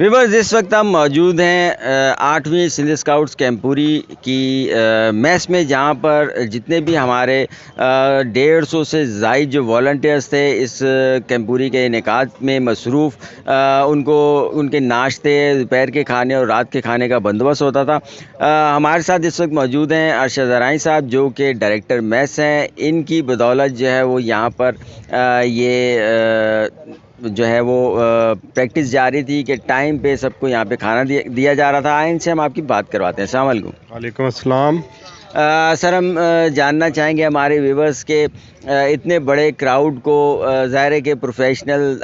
Viewers, इस वक्त हम मौजूद हैं 8वीं सिंध स्काउट्स कैंपुरी की मैस में, जहां पर जितने भी हमारे 150 से ज़ायद जो वॉलंटियर्स थे इस कैंपुरी के इनेकाद में मसरूफ़, उनको उनके नाश्ते, दोपहर के खाने और रात के खाने का बंदोबस्त होता था। हमारे साथ इस वक्त मौजूद हैं अरशद ज़राई साहब, जो कि डायरेक्टर मैस हैं। इनकी बदौलत जो है वो यहाँ पर जो है वो प्रैक्टिस जारी थी कि टाइम पे सबको यहाँ पे खाना दिया जा रहा था। आए इनसे हम आपकी बात करवाते हैं। अस्सलाम वालेकुम। वालेकुम अस्सलाम। सर, हम जानना चाहेंगे हमारे व्यूवर्स के इतने बड़े क्राउड को, ज़ाहिर है कि प्रोफेशनल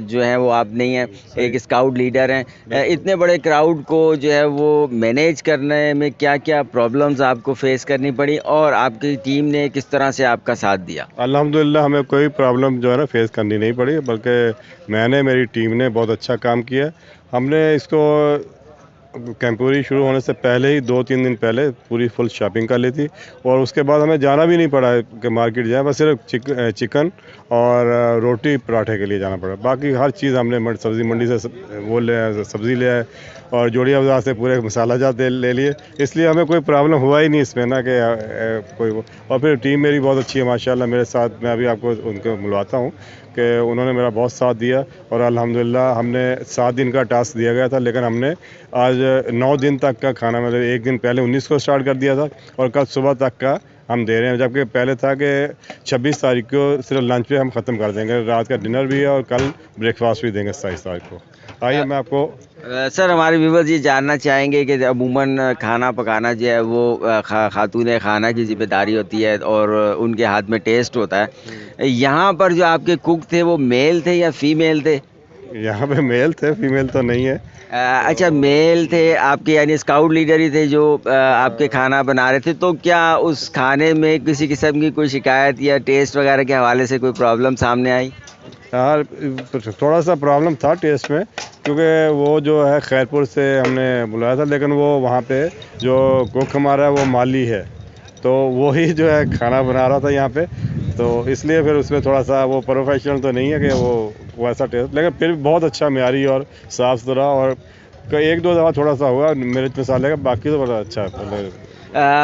जो हैं वो आप नहीं हैं, एक स्काउट लीडर हैं, इतने बड़े क्राउड को जो है वो मैनेज करने में क्या क्या प्रॉब्लम्स आपको फेस करनी पड़ी और आपकी टीम ने किस तरह से आपका साथ दिया? अल्हम्दुलिल्लाह हमें कोई प्रॉब्लम जो है ना फेस करनी नहीं पड़ी, बल्कि मेरी टीम ने बहुत अच्छा काम किया। हमने इसको कैंपुरी शुरू होने से पहले ही 2-3 दिन पहले पूरी फुल शॉपिंग कर ली थी, और उसके बाद हमें जाना भी नहीं पड़ा कि मार्केट जाए, बस सिर्फ चिकन और रोटी पराठे के लिए जाना पड़ा। बाकी हर चीज़ हमने सब्ज़ी मंडी से वो ले आए, सब्ज़ी ले आए, और जोड़िया बाज़ार से पूरे मसाला जात ले लिए। इसलिए हमें कोई प्रॉब्लम हुआ ही नहीं इसमें ना कि कोई वो। और फिर टीम मेरी बहुत अच्छी है माशाल्लाह मेरे साथ। मैं अभी आपको उनको मिलवाता हूँ कि उन्होंने मेरा बहुत साथ दिया, और अल्हम्दुलिल्लाह हमने 7 दिन का टास्क दिया गया था, लेकिन हमने आज 9 दिन तक का खाना, मतलब एक दिन पहले 19 को स्टार्ट कर दिया था और कल सुबह तक का हम दे रहे हैं, जबकि पहले था कि 26 तारीख को सिर्फ लंच पे हम ख़त्म कर देंगे, रात का डिनर भी है और कल ब्रेकफास्ट भी देंगे 27 तारीख को। आइए मैं आपको सर, हमारे व्यूवर्स ये जानना चाहेंगे कि अमूमन खाना पकाना जो है वो खातून खाना की जिम्मेदारी होती है और उनके हाथ में टेस्ट होता है। यहाँ पर जो आपके कुक थे वो मेल थे या फीमेल थे? यहाँ पे मेल थे, फीमेल तो नहीं है। अच्छा, मेल थे आपके, यानी स्काउट लीडर ही थे जो आपके खाना बना रहे थे। तो क्या उस खाने में किसी किस्म की कोई शिकायत या टेस्ट वगैरह के हवाले से कोई प्रॉब्लम सामने आई? यार थोड़ा सा प्रॉब्लम था टेस्ट में, क्योंकि वो जो है खैरपुर से हमने बुलाया था, लेकिन वो वहाँ पे जो कुक हमारा है वो माली है, तो वो ही जो है खाना बना रहा था यहाँ पे, तो इसलिए फिर उसमें थोड़ा सा वो प्रोफेशनल तो नहीं है कि वो वैसा टेस्ट, लेकिन फिर भी बहुत अच्छा म्यारी और साफ़ सुथरा। और 1-2 दफ़ा थोड़ा सा हुआ मिर्च मसाले का, बाकी तो बड़ा अच्छा है।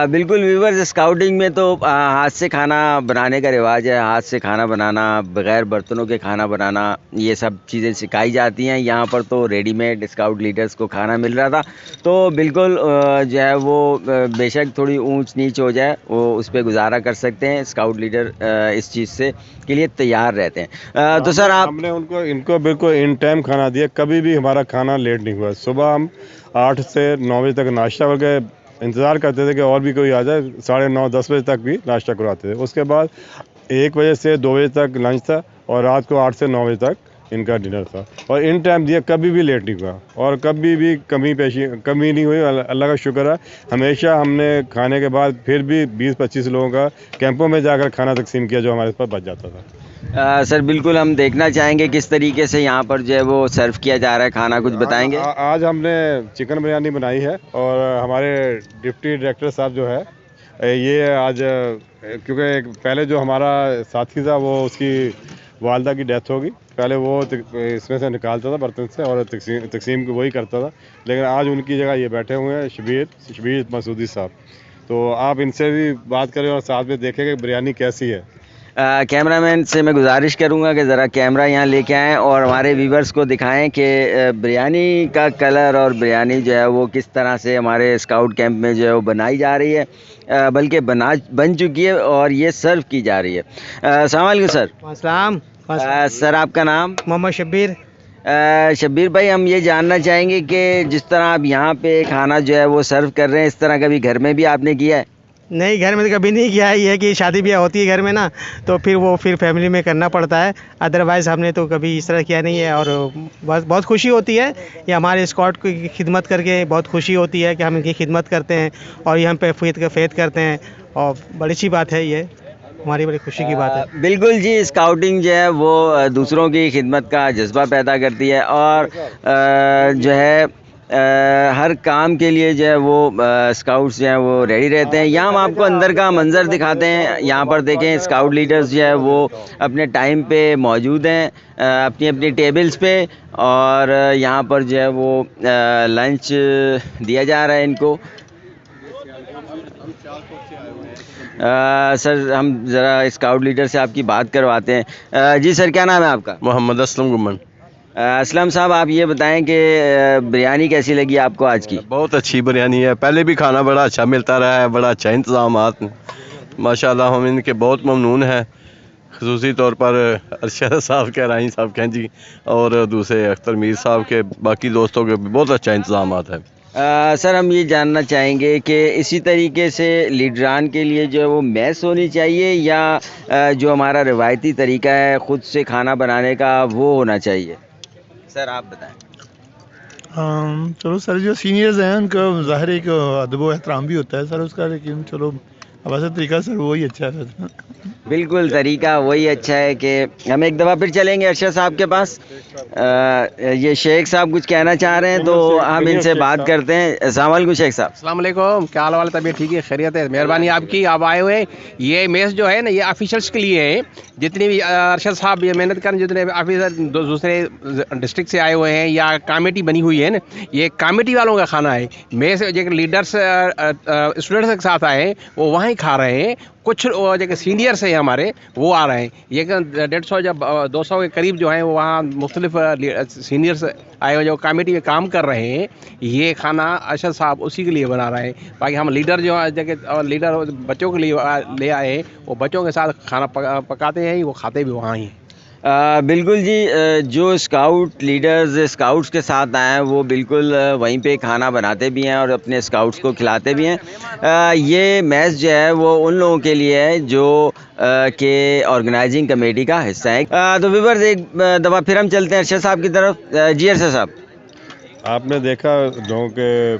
बिल्कुल व्यूवर्स, स्काउटिंग में तो हाथ से खाना बनाने का रिवाज है। हाथ से खाना बनाना, बग़ैर बर्तनों के खाना बनाना, ये सब चीज़ें सिखाई जाती हैं। यहाँ पर तो रेडीमेड स्काउट लीडर्स को खाना मिल रहा था, तो बिल्कुल जो है वो बेशक थोड़ी ऊंच नीच हो जाए, वो उस पर गुजारा कर सकते हैं। स्काउट लीडर इस चीज़ से के लिए तैयार रहते हैं। तो सर, हमने इनको बिल्कुल इन टाइम खाना दिया, कभी भी हमारा खाना लेट नहीं हुआ। सुबह हम 8 से 9 बजे तक नाश्ता करके इंतज़ार करते थे कि और भी कोई आ जाए, 9:30-10 बजे तक भी नाश्ता करवाते थे। उसके बाद 1 बजे से 2 बजे तक लंच था, और रात को 8 से 9 बजे तक इनका डिनर था, और इन टाइम दिया, कभी भी लेट नहीं हुआ और कभी भी कमी नहीं हुई। अल्लाह का शुक्र है, हमेशा हमने खाने के बाद फिर भी 20-25 लोगों का कैंपों में जाकर खाना तकसीम किया जो हमारे पास बच जाता था। सर बिल्कुल, हम देखना चाहेंगे किस तरीके से यहाँ पर जो है वो सर्व किया जा रहा है खाना, कुछ बताएंगे? आज हमने चिकन बिरयानी बनाई है, और हमारे डिप्टी डायरेक्टर साहब जो है ये आज, क्योंकि पहले जो हमारा साथी था वो उसकी वालदा की डेथ हो गई, पहले वो इसमें से निकालता था बर्तन से और तकसीम वही करता था, लेकिन आज उनकी जगह ये बैठे हुए हैं शबीर मसूदी साहब। तो आप इनसे भी बात करें और साथ में देखें कि बिरयानी कैसी है। कैमरामैन से मैं गुजारिश करूंगा कि ज़रा कैमरा यहाँ लेके आएँ और हमारे व्यूवर्स को दिखाएं कि बिरयानी का कलर और बिरयानी जो है वो किस तरह से हमारे स्काउट कैंप में जो है वो बनाई जा रही है, बल्कि बन चुकी है और ये सर्व की जा रही है। अस्सलाम वालेकुम सर। अस्सलाम। सर, आपका नाम? मोहम्मद शब्बीर। शब्बीर भाई, हम ये जानना चाहेंगे कि जिस तरह आप यहाँ पे खाना जो है वो सर्व कर रहे हैं, इस तरह कभी घर में भी आपने किया है? नहीं, घर में तो कभी नहीं किया है। ये है कि शादी ब्याह होती है घर में ना, तो फिर फैमिली में करना पड़ता है, अदरवाइज़ हमने तो कभी इस तरह किया नहीं है। और बस बहुत खुशी होती है, ये हमारे स्क्वाड की खिदमत करके बहुत खुशी होती है कि हम इनकी खिदमत करते हैं और ये हम पे फेथ करते हैं, और बड़ी अच्छी बात है, ये हमारी बड़ी खुशी की बात है। बिल्कुल जी, स्काउटिंग जो है वो दूसरों की खिदमत का जज्बा पैदा करती है, और जो है हर काम के लिए जो है वो स्काउट्स जो हैं वो रेडी रहते हैं। यहाँ हम आपको अंदर का मंजर दिखाते हैं। यहाँ पर देखें स्काउट लीडर्स जो है वो अपने टाइम पे मौजूद हैं अपनी अपनी टेबल्स पे, और यहाँ पर जो है वो लंच दिया जा रहा है इनको। सर हम ज़रा स्काउट लीडर से आपकी बात करवाते हैं। जी सर, क्या नाम है आपका? मोहम्मद असलम गुमन। असलम साहब, आप ये बताएं कि बिरयानी कैसी लगी आपको आज की? बहुत अच्छी बिरयानी है, पहले भी खाना बड़ा अच्छा मिलता रहा है, बड़ा अच्छा इंतजाम माशाल्लाह, हम इनके बहुत ममनून हैं। खसूसी तौर पर अरशद साहब के, राही साहब के जी, और दूसरे अख्तर मीर साहब के, बाकी दोस्तों के भी बहुत अच्छा इंतजाम है। सर हम ये जानना चाहेंगे कि इसी तरीके से लीडरान के लिए जो है वो मैस होनी चाहिए, या जो हमारा रिवायती तरीका है ख़ुद से खाना बनाने का वो होना चाहिए? सर आप बताएं। चलो सर, जो सीनियर्स हैं उनका ज़ाहिर है कि अदब व एहतराम भी होता है सर उसका, लेकिन चलो वैसे तरीका सर वही अच्छा है। बिल्कुल, तरीका वही अच्छा है कि हम एक दफ़ा फिर चलेंगे अरशद साहब के पास। ये शेख साहब कुछ कहना चाह रहे हैं, तो हम इनसे बात करते हैं। अस्सलाम वालेकुम शेख साहब। अस्सलाम वालेकुम, क्या हाल वाल? तबीयत ठीक है, खैरियत है, मेहरबानी आपकी, आप आए हुए। ये मेस जो है ना, ये ऑफिशियल्स के लिए है। जितनी भी अरशद साहब ये मेहनत करें, जितने ऑफिसर दूसरे डिस्ट्रिक्ट से आए हुए हैं या कमेटी बनी हुई है ना, ये कमेटी वालों का खाना है। मेस जो लीडर्स स्टूडेंट्स के साथ आए वो वहाँ ही खा रहे हैं। कुछ जो सीनियर्स हैं हमारे वो आ रहे हैं, ये 150 या 200 के करीब जो हैं वो वहाँ मुख्तलिफ सीनियर्स आए हुए जो कमेटी में काम कर रहे हैं। ये खाना अरशद साहब उसी के लिए बना रहे हैं। बाकी हम लीडर जो जगह लीडर बच्चों के लिए ले आए हैं, वो बच्चों के साथ खाना पकाते हैं, वो खाते भी वहाँ ही हैं। बिल्कुल जी, जो स्काउट लीडर्स स्काउट्स के साथ आए हैं वो बिल्कुल वहीं पे खाना बनाते भी हैं और अपने स्काउट्स को खिलाते भी हैं। ये मैच जो है वो उन लोगों के लिए है जो के ऑर्गेनाइजिंग कमेटी का हिस्सा है। तो व्यूअर्स, एक दफ़ा फिर हम चलते हैं अरशद साहब की तरफ। जी अरशद साहब, आपने देखा लोगों के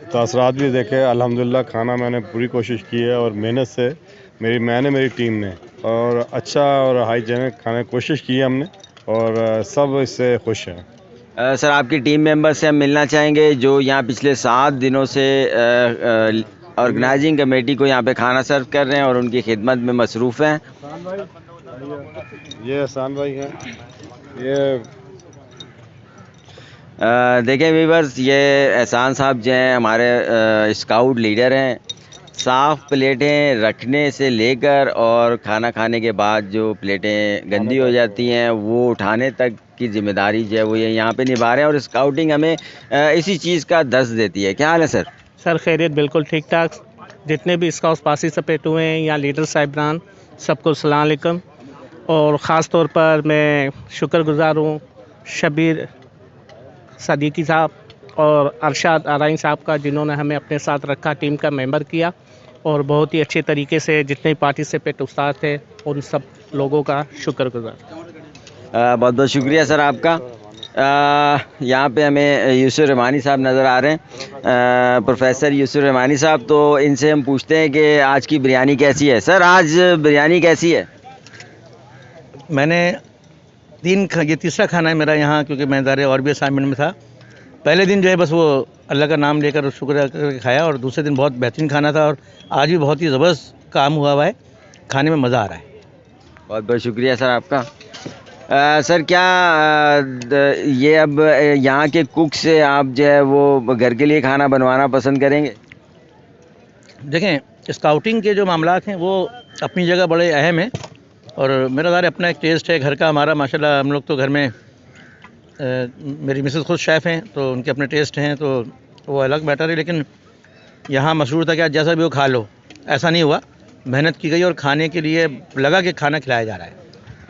तासरात भी देखे। अल्हम्दुलिल्लाह खाना मैंने पूरी कोशिश की है और मेहनत से मेरी टीम ने और अच्छा और हाइजीनिक खाने की कोशिश की है हमने, और सब इससे खुश हैं। सर आपकी टीम मेंबर से हम मिलना चाहेंगे जो यहाँ पिछले 7 दिनों से ऑर्गेनाइजिंग कमेटी को यहाँ पे खाना सर्व कर रहे हैं और उनकी खिदमत में मसरूफ़ हैं। ये एहसान भाई हैं। ये देखें व्यूअर्स, ये एहसान साहब जो हैं हमारे स्काउट लीडर हैं। साफ़ प्लेटें रखने से लेकर और खाना खाने के बाद जो प्लेटें गंदी हो जाती हैं वो उठाने तक की ज़िम्मेदारी जो है वो ये यहाँ पे निभा रहे हैं, और स्काउटिंग हमें इसी चीज़ का दर्स देती है। क्या हाल है सर? सर खैरियत, बिल्कुल ठीक ठाक। जितने भी स्काउट पार्टिसिपेट हुए हैं या लीडर साहिबान, सबको अस्सलाम वालेकुम। और ख़ास तौर पर मैं शुक्रगुज़ार हूँ शबीर सदीकी साहब और अरशद आराइन साहब का, जिन्होंने हमें अपने साथ रखा, टीम का मेंबर किया, और बहुत ही अच्छे तरीके से जितने पार्टिसिपेट उस्ताद थे उन सब लोगों का शुक्रगुज़ार। बहुत बहुत शुक्रिया सर आपका। यहाँ पे हमें यूसुफ रहमानी साहब नज़र आ रहे हैं, प्रोफेसर यूसुफ रहमानी साहब। तो इनसे हम पूछते हैं कि आज की बिरयानी कैसी है। सर आज बिरयानी कैसी है? मैंने ये तीसरा खाना है मेरा यहाँ, क्योंकि मैं ज़ाहिर और भी असाइनमेंट में था। पहले दिन जो है बस वो अल्लाह का नाम लेकर शुक्र करके खाया, और दूसरे दिन बहुत बेहतरीन खाना था, और आज भी बहुत ही ज़बरदस्त काम हुआ है, खाने में मज़ा आ रहा है। बहुत बहुत शुक्रिया सर आपका। सर क्या ये अब यहाँ के कुक से आप जो है वो घर के लिए खाना बनवाना पसंद करेंगे? देखें, स्काउटिंग के जो मामलात हैं वो अपनी जगह बड़े अहम हैं, और मेरा ज़ाहिर अपना एक टेस्ट है घर का। हमारा माशाल्लाह हम लोग तो घर में मेरी मिसेस खुद शेफ़ हैं, तो उनके अपने टेस्ट हैं, तो वो अलग मैटर है। लेकिन यहाँ मशहूर था कि आज जैसा भी वो खा लो, ऐसा नहीं हुआ। मेहनत की गई और खाने के लिए लगा कि खाना खिलाया जा रहा है।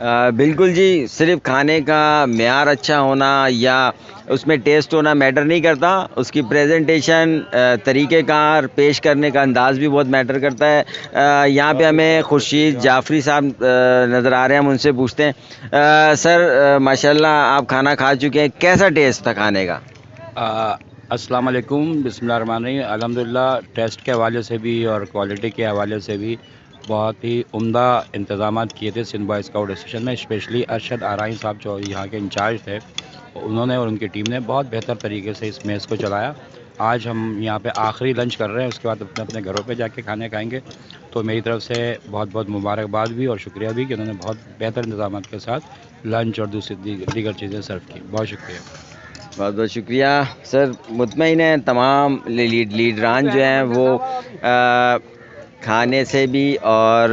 बिल्कुल जी, सिर्फ खाने का मेयार अच्छा होना या उसमें टेस्ट होना मैटर नहीं करता, उसकी प्रेजेंटेशन, तरीक़ेकार पेश करने का अंदाज़ भी बहुत मैटर करता है। यहाँ पे हमें खुर्शीद जाफ़री साहब नज़र आ रहे हैं, हम उनसे पूछते हैं। सर माशाल्लाह आप खाना खा चुके हैं, कैसा टेस्ट था खाने का? अस्सलाम वालेकुम, बिस्मिल्लाहिर्रहमानिर्रहीम। अल्हम्दुलिल्लाह टेस्ट के हवाले से भी और क्वालिटी के हवाले से भी बहुत ही उम्दा इंतजाम किए थे सिंध बॉय स्काउट एसोसिएशन में। स्पेशली अरशद आराई साहब जो यहाँ के इंचार्ज थे, उन्होंने और उनकी टीम ने बहुत बेहतर तरीके से इस मेज़ को चलाया। आज हम यहाँ पे आखिरी लंच कर रहे हैं, उसके बाद अपने अपने घरों पे जाके खाने खाएंगे। तो मेरी तरफ से बहुत बहुत मुबारकबाद भी और शुक्रिया भी कि उन्होंने बहुत बेहतर इंतजाम के साथ लंच और दूसरी दीगर चीज़ें सर्व की। बहुत शुक्रिया। बहुत बहुत शुक्रिया सर। मुतमईन है तमाम लीडरान जो हैं वो खाने से भी, और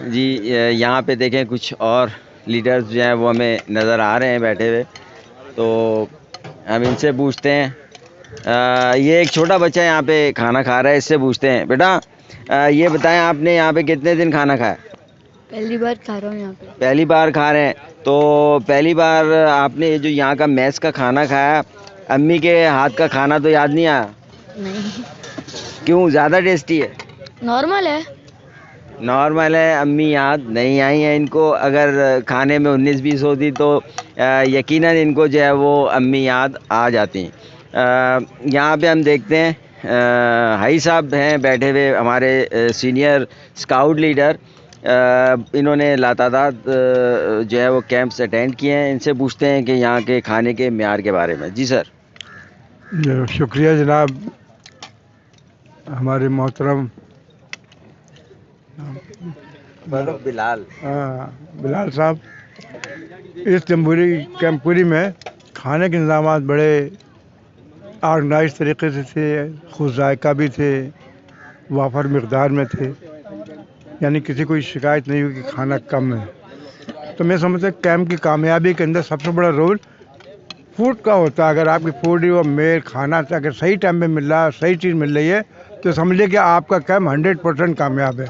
जी यहाँ पे देखें कुछ और लीडर्स जो हैं वो हमें नज़र आ रहे हैं बैठे हुए, तो हम इनसे पूछते हैं। ये एक छोटा बच्चा यहाँ पे खाना खा रहा है, इससे पूछते हैं। बेटा ये बताएं, आपने यहाँ पे कितने दिन खाना खाया? पहली बार खा रहा हूँ यहाँ पे। पहली बार खा रहे हैं, तो पहली बार आपने ये जो यहाँ का मेस का खाना खाया, अम्मी के हाथ का खाना तो याद नहीं आया? नहीं। क्यों, ज़्यादा टेस्टी है? नॉर्मल है। नॉर्मल है, अम्मी याद नहीं आई हैं इनको। अगर खाने में 19-20 होती तो यकीनन इनको जो है वो अम्मी याद आ जाती। यहाँ पे हम देखते हैं हाई साहब हैं बैठे हुए, हमारे सीनियर स्काउट लीडर। इन्होंने लातादाद जो है वो कैंप्स अटेंड किए हैं। इनसे पूछते हैं कि यहाँ के खाने के म्यार के बारे में। जी सर। शुक्रिया जनाब। हमारे मोहतरम बिलाल साहब, इस जमहूरी कैंपुरी में खाने के इंतजाम बड़े ऑर्गेनाइज तरीके से थे, खुद जायका भी थे, वाफर मकदार में थे, यानी किसी कोई शिकायत नहीं हुई कि खाना कम है। तो मैं समझता हूँ कैंप की कामयाबी के अंदर सबसे बड़ा रोल फूड का होता है। अगर आपकी फूड और मेल खाना अगर सही टाइम पे मिल रहा है, सही चीज़ मिल रही है, तो समझिए कि आपका कैंप 100% कामयाब है।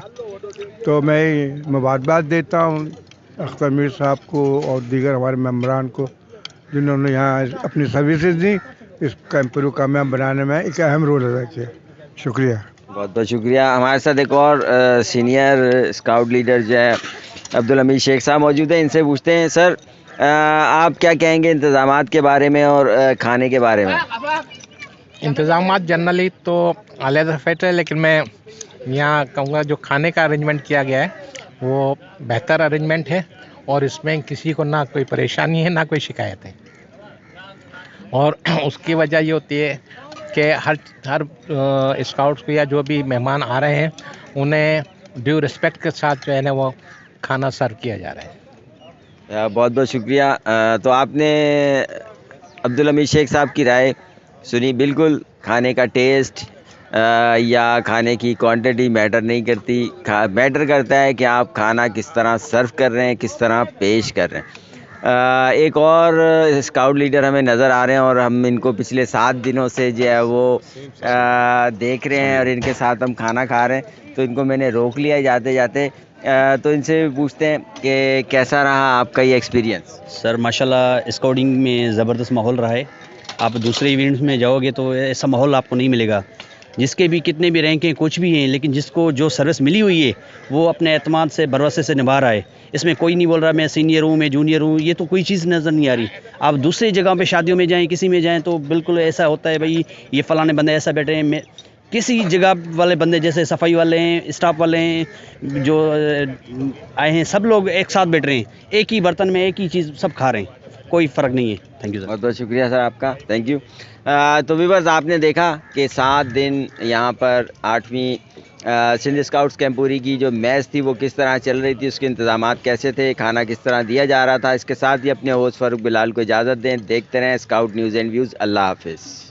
तो मैं मुबारकबाद देता हूँ अख्तर मीर साहब को और दीगर हमारे मेम्बरान को, जिन्होंने यहाँ अपनी सर्विसेज दी, इस कैंप को कामयाब बनाने में एक अहम रोल अदा किया। शुक्रिया। बहुत बहुत शुक्रिया। हमारे साथ एक और सीनियर स्काउट लीडर जो है अब्दुल हमीद शेख साहब मौजूद हैं। इनसे पूछते हैं, सर आप क्या कहेंगे इंतज़ामात के बारे में और खाने के बारे में? इंतज़ामात जनरली तो अलग है, लेकिन मैं यहाँ कहूँगा जो खाने का अरेंजमेंट किया गया है वो बेहतर अरेंजमेंट है, और इसमें किसी को ना कोई परेशानी है ना कोई शिकायत है। और उसकी वजह ये होती है कि हर स्काउट्स को या जो भी मेहमान आ रहे हैं उन्हें ड्यू रिस्पेक्ट के साथ जो है ना वो खाना सर्व किया जा रहा है। बहुत बहुत शुक्रिया। तो आपने अब्दुल हमीद शेख साहब की राय सुनी। बिल्कुल खाने का टेस्ट या खाने की क्वांटिटी मैटर नहीं करती, मैटर करता है कि आप खाना किस तरह सर्व कर रहे हैं, किस तरह पेश कर रहे हैं। एक और स्काउट लीडर हमें नज़र आ रहे हैं और हम इनको पिछले 7 दिनों से जो है वो देख रहे हैं और इनके साथ हम खाना खा रहे हैं, तो इनको मैंने रोक लिया जाते जाते। तो इनसे पूछते हैं कि कैसा रहा आपका ये एक्सपीरियंस? सर माशाल्लाह स्काउटिंग में ज़बरदस्त माहौल रहा है। आप दूसरे इवेंट्स में जाओगे तो ऐसा माहौल आपको नहीं मिलेगा। जिसके भी कितने भी रैंक हैं, कुछ भी हैं, लेकिन जिसको जो सर्विस मिली हुई है वो अपने एतमाद से भरोसे से निभा रहा है। इसमें कोई नहीं बोल रहा मैं सीनियर हूँ, मैं जूनियर हूँ, ये तो कोई चीज़ नज़र नहीं आ रही। आप दूसरी जगह पे शादियों में जाएं, किसी में जाएं, तो बिल्कुल ऐसा होता है भाई ये फ़लाने बंदे ऐसा बैठे हैं। मैं किसी जगह वाले बंदे जैसे सफाई वाले हैं, स्टाफ वाले हैं, जो आए हैं, सब लोग एक साथ बैठ रहे हैं, एक ही बर्तन में एक ही चीज़ सब खा रहे हैं, कोई फ़र्क नहीं है। Thank you sir. बहुत बहुत शुक्रिया सर आपका, थैंक यू। तो व्यूअर्स, आपने देखा कि 7 दिन यहाँ पर 8वीं सिंध स्काउट्स कैंपुरी की जो मैच थी वो किस तरह चल रही थी, उसके इंतजामात कैसे थे, खाना किस तरह दिया जा रहा था। इसके साथ ही अपने होस्ट फारूक बिलाल को इजाज़त दें। देखते रहें स्काउट न्यूज़ एंड व्यूज़। अल्लाह हाफिज़।